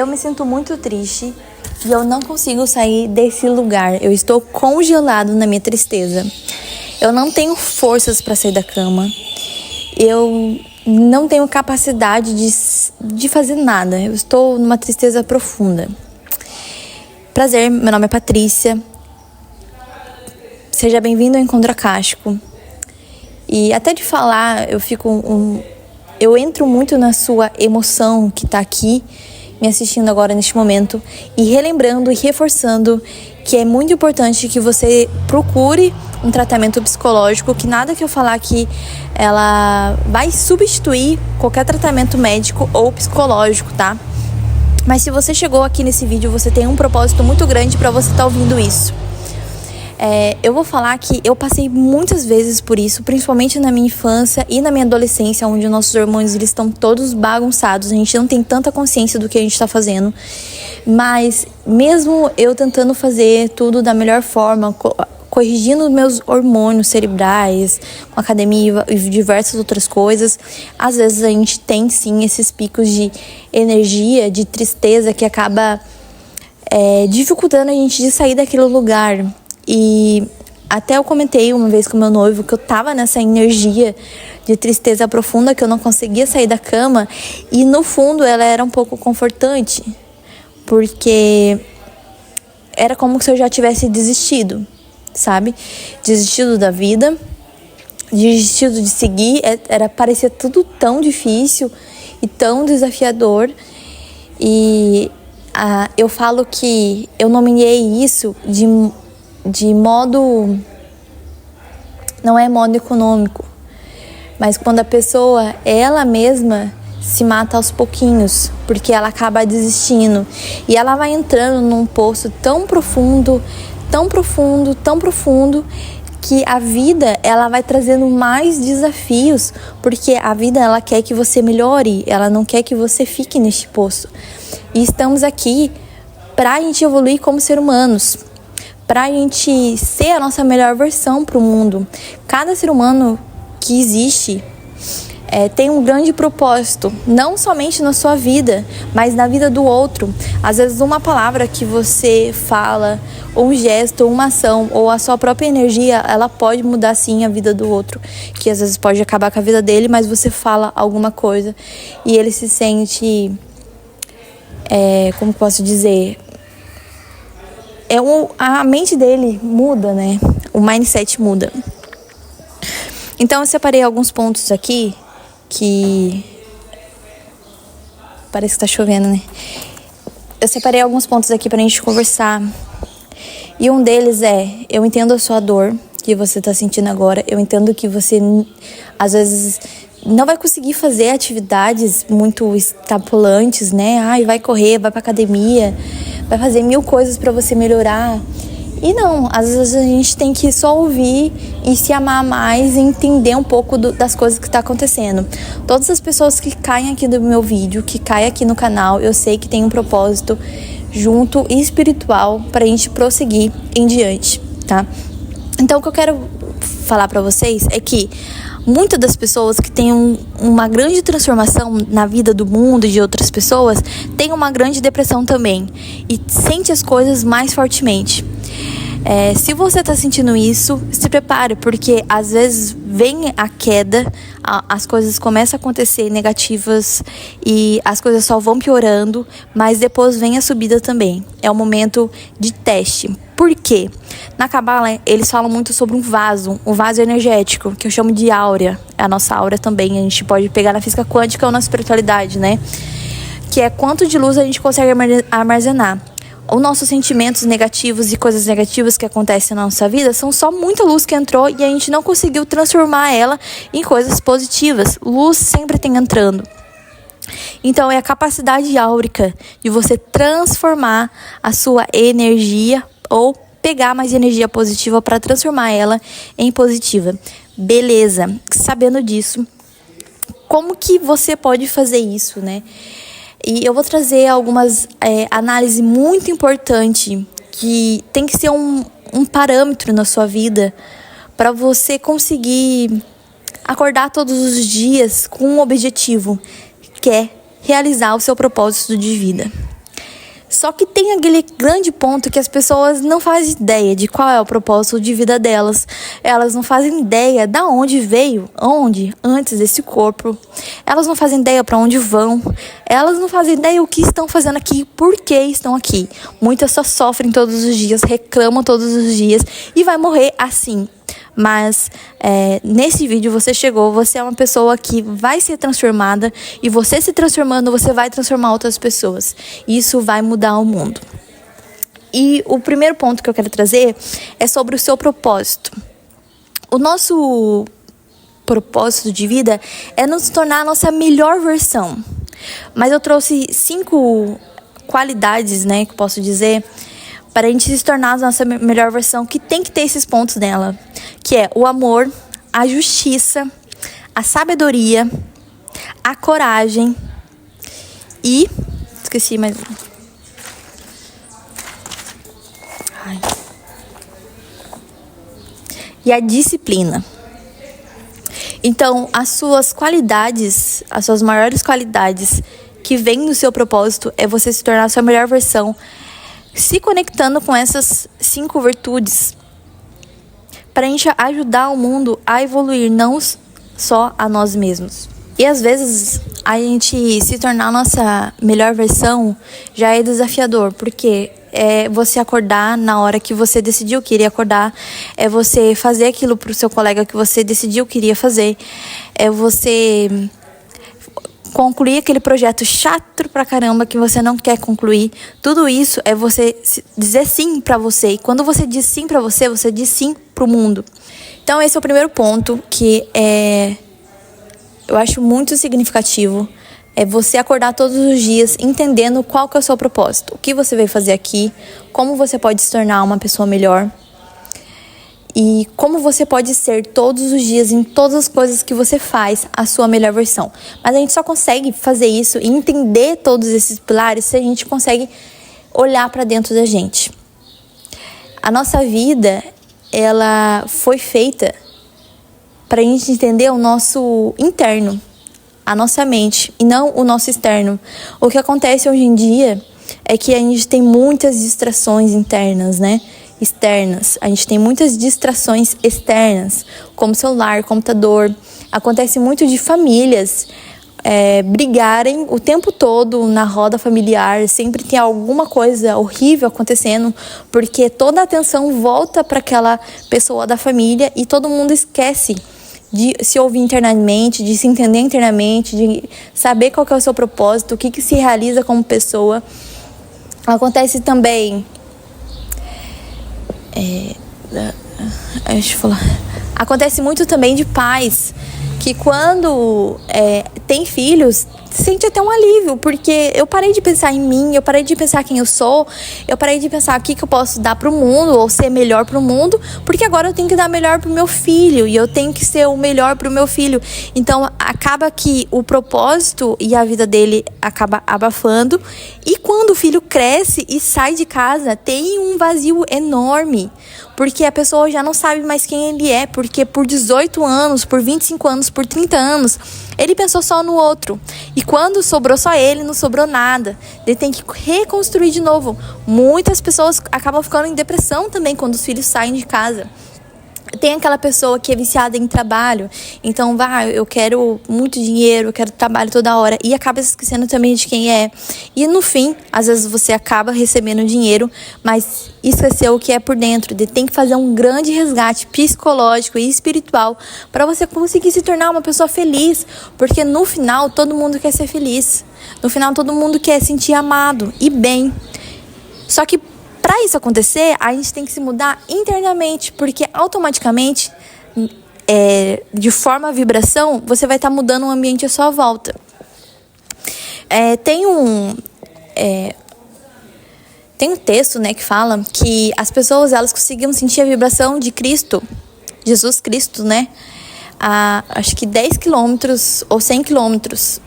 Eu me sinto muito triste e eu não consigo sair desse lugar. Eu estou congelado na minha tristeza. Eu não tenho forças para sair da cama. Eu não tenho capacidade de fazer nada. Eu estou numa tristeza profunda. Prazer, meu nome é Patrícia. Seja bem-vindo ao Encontro Acástico. E até de falar, eu entro muito na sua emoção que está aqui, me assistindo agora neste momento, e relembrando e reforçando que é muito importante que você procure um tratamento psicológico, que nada que eu falar aqui ela vai substituir qualquer tratamento médico ou psicológico, tá? Mas se você chegou aqui nesse vídeo, você tem um propósito muito grande para você estar ouvindo isso. Eu vou falar que eu passei muitas vezes por isso, principalmente na minha infância e na minha adolescência, onde nossos hormônios eles estão todos bagunçados, a gente não tem tanta consciência do que a gente está fazendo, mas mesmo eu tentando fazer tudo da melhor forma, corrigindo meus hormônios cerebrais, com academia e diversas outras coisas, às vezes a gente tem sim esses picos de energia, de tristeza que acaba dificultando a gente de sair daquele lugar. E até eu comentei uma vez com meu noivo que eu tava nessa energia de tristeza profunda, que eu não conseguia sair da cama, e no fundo ela era um pouco confortante, porque era como se eu já tivesse desistido, sabe? Desistido da vida, desistido de seguir, parecia tudo tão difícil e tão desafiador. E eu falo que eu nomeei isso de modo, não é modo econômico, mas quando a pessoa, ela mesma se mata aos pouquinhos, porque ela acaba desistindo, e ela vai entrando num poço tão profundo, tão profundo, tão profundo, que a vida, ela vai trazendo mais desafios, porque a vida, ela quer que você melhore, ela não quer que você fique neste poço. E estamos aqui pra gente evoluir como ser humanos, para a gente ser a nossa melhor versão para o mundo. Cada ser humano que existe tem um grande propósito, não somente na sua vida, mas na vida do outro. Às vezes uma palavra que você fala, ou um gesto, ou uma ação, ou a sua própria energia, ela pode mudar sim a vida do outro, que às vezes pode acabar com a vida dele, mas você fala alguma coisa e ele se sente, como posso dizer, a mente dele muda, né? O mindset muda. Então eu separei alguns pontos aqui que... Parece que tá chovendo, né? Eu separei alguns pontos aqui pra gente conversar. E um deles eu entendo a sua dor que você tá sentindo agora. Eu entendo que você, às vezes, não vai conseguir fazer atividades muito estapulantes, né? Vai correr, vai pra academia, vai fazer 1000 coisas pra você melhorar. E não, às vezes a gente tem que só ouvir e se amar mais e entender um pouco das coisas que tá acontecendo. Todas as pessoas que caem aqui do meu vídeo, que caem aqui no canal, eu sei que tem um propósito junto e espiritual pra gente prosseguir em diante, tá? Então o que eu quero falar pra vocês é que muitas das pessoas que têm uma grande transformação na vida do mundo e de outras pessoas têm uma grande depressão também e sente as coisas mais fortemente. Se você está sentindo isso, se prepare, porque às vezes vem a queda, as coisas começam a acontecer negativas e as coisas só vão piorando, mas depois vem a subida também. É um momento de teste. Por quê? Na Cabala, eles falam muito sobre um vaso energético, que eu chamo de áurea. É a nossa áurea também, a gente pode pegar na física quântica ou na espiritualidade, né? Que é quanto de luz a gente consegue armazenar. Os nossos sentimentos negativos e coisas negativas que acontecem na nossa vida são só muita luz que entrou e a gente não conseguiu transformar ela em coisas positivas. Luz sempre tem entrando. Então é a capacidade áurica de você transformar a sua energia ou pegar mais energia positiva para transformar ela em positiva. Beleza, sabendo disso, como que você pode fazer isso, né? E eu vou trazer algumas análises muito importantes que tem que ser um parâmetro na sua vida para você conseguir acordar todos os dias com um objetivo, que é realizar o seu propósito de vida. Só que tem aquele grande ponto que as pessoas não fazem ideia de qual é o propósito de vida delas. Elas não fazem ideia de onde veio, antes desse corpo. Elas não fazem ideia para onde vão. Elas não fazem ideia o que estão fazendo aqui, por que estão aqui. Muitas só sofrem todos os dias, reclamam todos os dias e vai morrer assim. Mas nesse vídeo você é uma pessoa que vai ser transformada, e você se transformando, você vai transformar outras pessoas. Isso vai mudar o mundo. E o primeiro ponto que eu quero trazer é sobre o seu propósito. O nosso propósito de vida é nos tornar a nossa melhor versão. Mas eu trouxe 5 qualidades, que eu posso dizer, para a gente se tornar a nossa melhor versão, que tem que ter esses pontos nela, que é o amor, a justiça, a sabedoria, a coragem e... esqueci mais um. E a disciplina. Então, as suas qualidades, as suas maiores qualidades que vêm do seu propósito é você se tornar a sua melhor versão, se conectando com essas 5 virtudes, para a gente ajudar o mundo a evoluir, não só a nós mesmos. E às vezes a gente se tornar a nossa melhor versão já é desafiador, porque é você acordar na hora que você decidiu que iria acordar, é você fazer aquilo para o seu colega que você decidiu que iria fazer, é você concluir aquele projeto chato pra caramba que você não quer concluir. Tudo isso é você dizer sim pra você. E quando você diz sim pra você, você diz sim pro mundo. Então esse é o primeiro ponto que eu acho muito significativo. É você acordar todos os dias entendendo qual que é o seu propósito. O que você veio fazer aqui, como você pode se tornar uma pessoa melhor. E como você pode ser todos os dias, em todas as coisas que você faz, a sua melhor versão. Mas a gente só consegue fazer isso e entender todos esses pilares se a gente consegue olhar para dentro da gente. A nossa vida, ela foi feita para a gente entender o nosso interno, a nossa mente, e não o nosso externo. O que acontece hoje em dia é que a gente tem muitas distrações internas, externas. A gente tem muitas distrações externas, como celular, computador. Acontece muito de famílias brigarem o tempo todo na roda familiar. Sempre tem alguma coisa horrível acontecendo, porque toda a atenção volta para aquela pessoa da família e todo mundo esquece de se ouvir internamente, de se entender internamente, de saber qual que é o seu propósito, o que se realiza como pessoa. Acontece também... deixa eu falar. Acontece muito também de pais que quando tem filhos, sente até um alívio, porque eu parei de pensar em mim, eu parei de pensar quem eu sou, eu parei de pensar o que eu posso dar pro mundo, ou ser melhor pro mundo, porque agora eu tenho que dar melhor pro meu filho, e eu tenho que ser o melhor pro meu filho. Então acaba que o propósito e a vida dele acaba abafando, e quando o filho cresce e sai de casa, tem um vazio enorme, porque a pessoa já não sabe mais quem ele é, porque por 18 anos, por 25 anos, por 30 anos, ele pensou só no outro. E quando sobrou só ele, não sobrou nada. Ele tem que reconstruir de novo. Muitas pessoas acabam ficando em depressão também quando os filhos saem de casa. Tem aquela pessoa que é viciada em trabalho, então eu quero muito dinheiro, eu quero trabalho toda hora, e acaba se esquecendo também de quem é. E no fim, às vezes você acaba recebendo dinheiro, mas esqueceu o que é por dentro. Tem que fazer um grande resgate psicológico e espiritual para você conseguir se tornar uma pessoa feliz, porque no final todo mundo quer ser feliz, no final todo mundo quer sentir amado e bem. Só que para isso acontecer, a gente tem que se mudar internamente, porque automaticamente, de forma vibração, você vai estar mudando o ambiente à sua volta. Tem um texto, que fala que as pessoas, elas conseguiam sentir a vibração de Cristo, Jesus Cristo, a acho que 10 quilômetros ou 100 quilômetros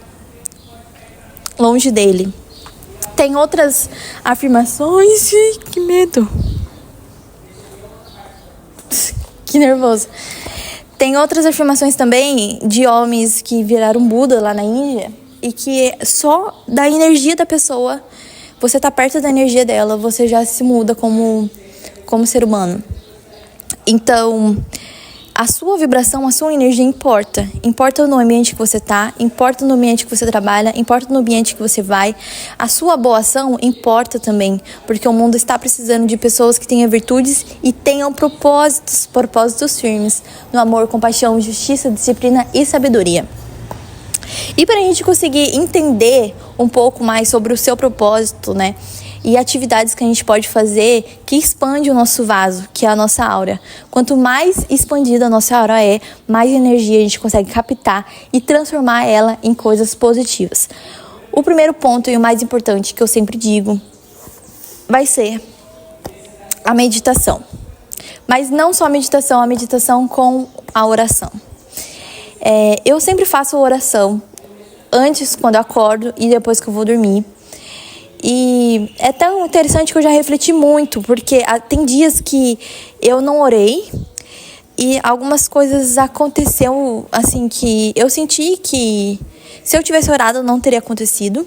longe dele. Tem outras afirmações. Que medo. Que nervoso. Tem outras afirmações também de homens que viraram Buda lá na Índia, e que só da energia da pessoa você tá perto da energia dela, você já se muda como ser humano. Então, a sua vibração, a sua energia importa. Importa no ambiente que você tá, importa no ambiente que você trabalha, importa no ambiente que você vai. A sua boa ação importa também, porque o mundo está precisando de pessoas que tenham virtudes e tenham propósitos firmes no amor, compaixão, justiça, disciplina e sabedoria. E para a gente conseguir entender um pouco mais sobre o seu propósito, né? E atividades que a gente pode fazer que expande o nosso vaso, que é a nossa aura. Quanto mais expandida a nossa aura é, mais energia a gente consegue captar e transformar ela em coisas positivas. O primeiro ponto e o mais importante que eu sempre digo vai ser a meditação. Mas não só a meditação com a oração. Eu sempre faço oração antes, quando eu acordo, e depois que eu vou dormir. E é tão interessante que eu já refleti muito, porque tem dias que eu não orei e algumas coisas aconteceu assim que eu senti que se eu tivesse orado não teria acontecido.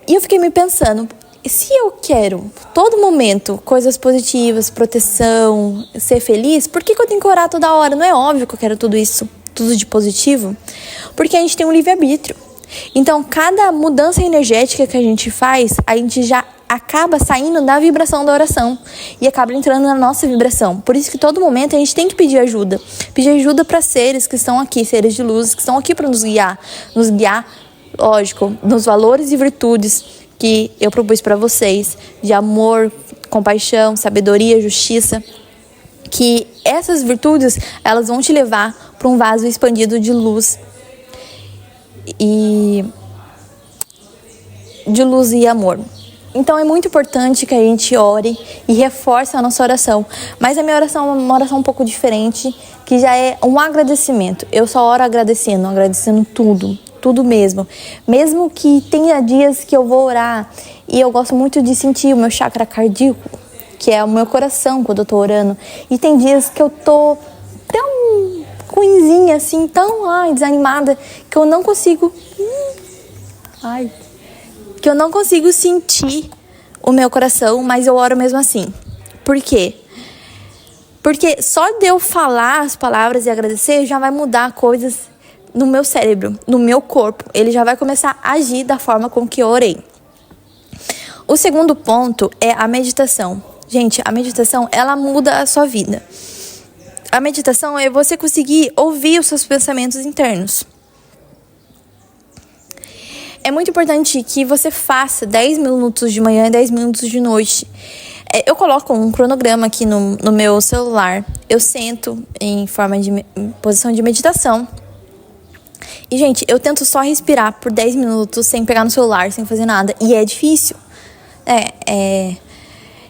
E eu fiquei me pensando, se eu quero todo momento coisas positivas, proteção, ser feliz, por que eu tenho que orar toda hora? Não é óbvio que eu quero tudo isso, tudo de positivo? Porque a gente tem um livre-arbítrio. Então, cada mudança energética que a gente faz, a gente já acaba saindo da vibração da oração e acaba entrando na nossa vibração. Por isso que todo momento a gente tem que pedir ajuda. Pedir ajuda para seres que estão aqui, seres de luz, que estão aqui para nos guiar, lógico, nos valores e virtudes que eu propus para vocês, de amor, compaixão, sabedoria, justiça, que essas virtudes, elas vão te levar para um vaso expandido de luz e amor. Então é muito importante que a gente ore e reforce a nossa oração. Mas a minha oração é uma oração um pouco diferente, que já é um agradecimento. Eu só oro agradecendo tudo mesmo. Mesmo que tenha dias que eu vou orar e eu gosto muito de sentir o meu chakra cardíaco, que é o meu coração quando eu tô orando. E tem dias que eu tô tão ruinzinha assim, tão desanimada, que eu não consigo sentir o meu coração, mas eu oro mesmo assim. Por quê? Porque só de eu falar as palavras e agradecer já vai mudar coisas no meu cérebro, no meu corpo. Ele já vai começar a agir da forma com que eu orei. O segundo ponto é a meditação. Gente, a meditação, ela muda a sua vida. A meditação é você conseguir ouvir os seus pensamentos internos. É muito importante que você faça 10 minutos de manhã e 10 minutos de noite. Eu coloco um cronograma aqui no meu celular. Eu sento em posição de meditação. E, gente, eu tento só respirar por 10 minutos sem pegar no celular, sem fazer nada. E é difícil.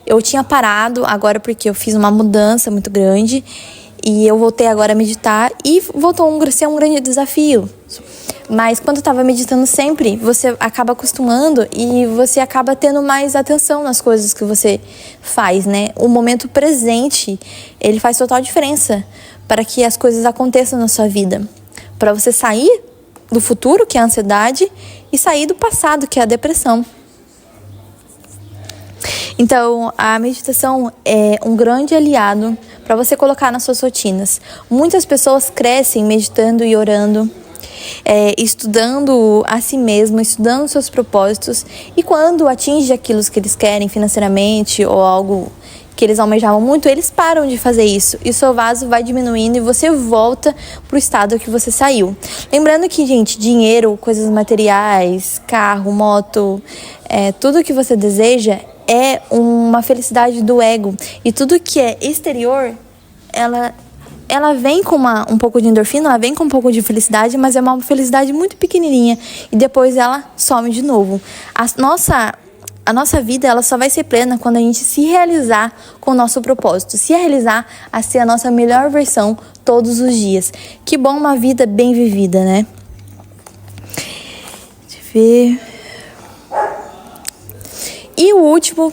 Eu tinha parado agora porque eu fiz uma mudança muito grande. E eu voltei agora a meditar e voltou a ser um grande desafio. Mas quando eu estava meditando sempre, você acaba acostumando e você acaba tendo mais atenção nas coisas que você faz, né? O momento presente, ele faz total diferença para que as coisas aconteçam na sua vida. Para você sair do futuro, que é a ansiedade, e sair do passado, que é a depressão. Então, a meditação é um grande aliado para você colocar nas suas rotinas. Muitas pessoas crescem meditando e orando, estudando a si mesmo, estudando seus propósitos, e quando atinge aquilo que eles querem financeiramente ou algo que eles almejavam muito, eles param de fazer isso e o seu vaso vai diminuindo e você volta pro estado que você saiu. Lembrando que, gente, dinheiro, coisas materiais, carro, moto, tudo que você deseja é uma felicidade do ego, e tudo que é exterior, ela vem com um pouco de endorfina, ela vem com um pouco de felicidade, mas é uma felicidade muito pequenininha e depois ela some de novo. A nossa vida, ela só vai ser plena quando a gente se realizar com o nosso propósito, se realizar a ser a nossa melhor versão todos os dias. Que bom uma vida bem vivida, né? Deixa eu ver. E o último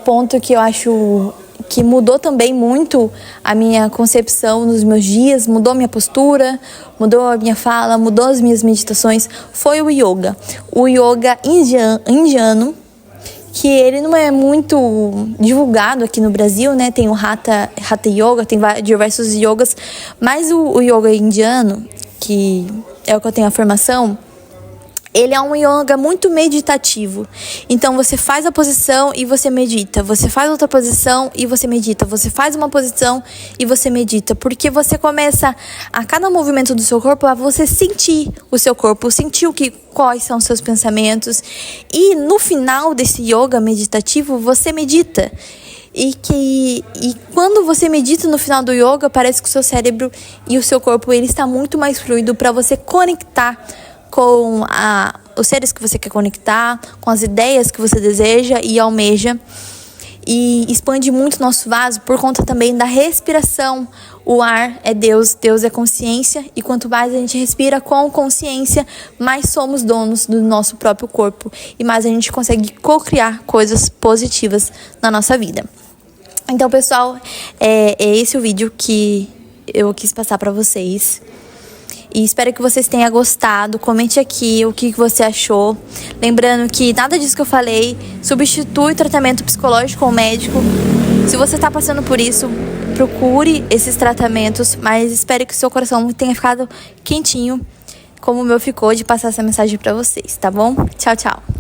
ponto que eu acho que mudou também muito a minha concepção nos meus dias, mudou minha postura, mudou a minha fala, mudou as minhas meditações, foi o yoga. O yoga indiano, que ele não é muito divulgado aqui no Brasil, né? Tem o Hatha Yoga, tem diversos yogas, mas o yoga indiano, que é o que eu tenho a formação, ele é um yoga muito meditativo. Então, você faz a posição e você medita. Você faz outra posição e você medita. Você faz uma posição e você medita. Porque você começa, a cada movimento do seu corpo, a você sentir o seu corpo, sentir quais são os seus pensamentos. E no final desse yoga meditativo, você medita. E quando você medita no final do yoga, parece que o seu cérebro e o seu corpo ele está muito mais fluido para você conectar com os seres que você quer conectar, com as ideias que você deseja e almeja. E expande muito nosso vaso por conta também da respiração. O ar é Deus, Deus é consciência. E quanto mais a gente respira com consciência, mais somos donos do nosso próprio corpo. E mais a gente consegue co-criar coisas positivas na nossa vida. Então, pessoal, é esse o vídeo que eu quis passar para vocês. E espero que vocês tenham gostado. Comente aqui o que você achou. Lembrando que nada disso que eu falei substitui o tratamento psicológico ou médico. Se você está passando por isso, procure esses tratamentos. Mas espero que o seu coração tenha ficado quentinho, como o meu ficou, de passar essa mensagem para vocês, tá bom? Tchau, tchau.